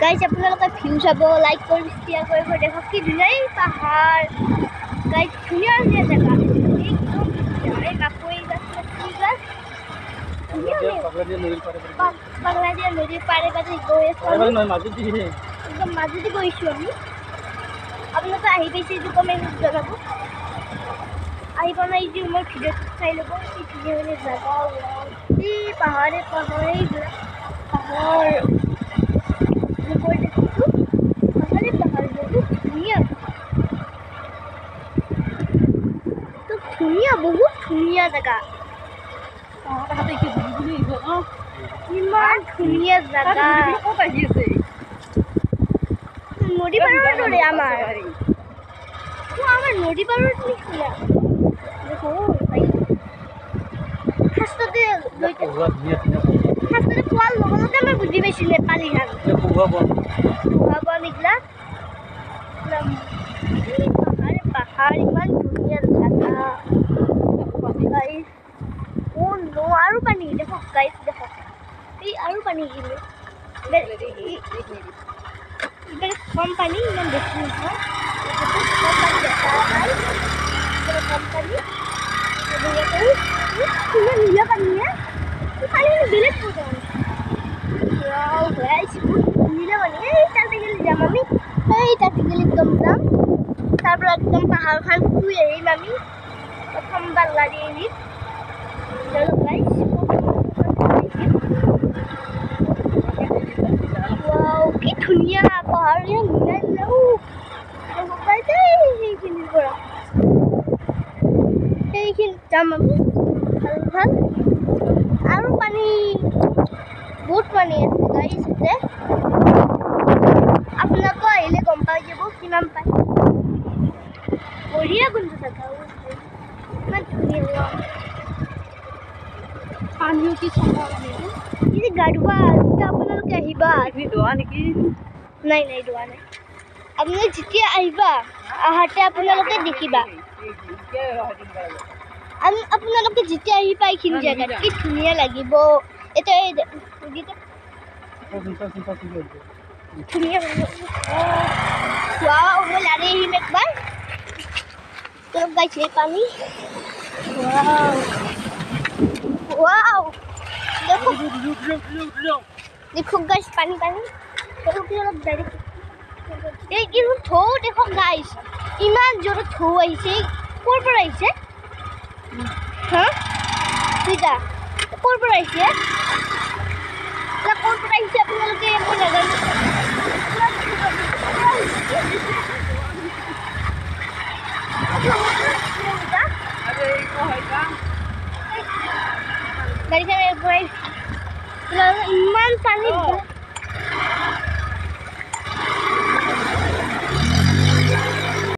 Guys আপোনালোকে view চাব, like কৰি শ্বেয়াৰ কৰিব। দেখক কি ধুনীয়া পাহাৰ, গাইজ ধুনীয়া ধুনীয়া জেগা, একদম ধুনীয়া। কাপোৰ বাংলাদেশ নদীৰ পাৰে পাৰে গৈ আছোঁ, একদম মাজুদি গৈছোঁ আমি। আপোনালোকে আহি পাইছে এইটো কমেণ্টত জনাব। আহি পোৱা নাই যদি মোৰ ভিডিঅ'টো চাই ল'ব। কি ধুনীয়া ধুনীয়া জেগা, এই পাহাৰে পাহাৰ, এইবিলাক পাহাৰ দেখিছোঁ, পাহাৰে পাহাৰ বহুত ধুনীয়া, ধুনীয়া বহুত ধুনীয়া জেগা, ইমান ধুনীয়া জেগা। নদী পাৰৰ দৰে আমাৰ নদী পাৰৰ নিচিনা। ফাৰ্ষ্টতে পোৱাৰ লগে লগে মই বুজি পাইছোঁ নেপালী গান এইবিলাক পাহাৰ, ইমান ধুনীয়া জেগা। আৰু পানী দেখক গাইজ, দেখক এই আৰু পানী কিনে কম পানী, ইমান বেছি নহয়, কম পানী নীলা পানী বেলেগ নীলা পানী। এই তাতে গেলি যাম আমি, এই তাতে গেলি একদম যাম, তাৰ পৰা একদম পাহাৰখন ফুৰি আহিম আমি প্ৰথম বাংলাদেশ। কি ধুনীয়া পাহাৰ, সেইখিনিৰ পৰা সেইখিনিত যাম আমি। ভাল ভাল আৰু পানী, বহুত পানী আছে গাইজ। আপোনালোকে আহিলে গম পাই যাব কিমান পানী। বঢ়িয়া কিন্তু জেগা, ইমান ধুনীয়া পানী কি চফা পানী, গা ধুবা আপোনালোকে আহিবা। নেকি? নাই নাই ধোৱা নাই। আপোনালোকে যেতিয়া আহিবা, আহাতে আপোনালোকে দেখিবা। আপোনালোকে যেতিয়া আহি পাই এইখিনি জেগাত কি ধুনীয়া লাগিব। এতিয়া ধুনীয়া মই লাৰি আহিম একবাৰ। গাইছে পানী, দেখো গাইজ পানী পানী, এই কিন্তু ঢৌ দেখক গাইজ, ইমান জোৰত ঢৌ আহিছে। ক'ৰ পৰা আহিছে হা বুজা, ক'ৰ পৰা আহিছে আপোনালোকে মই নাজানো। গাড়ীখন ইমান পানী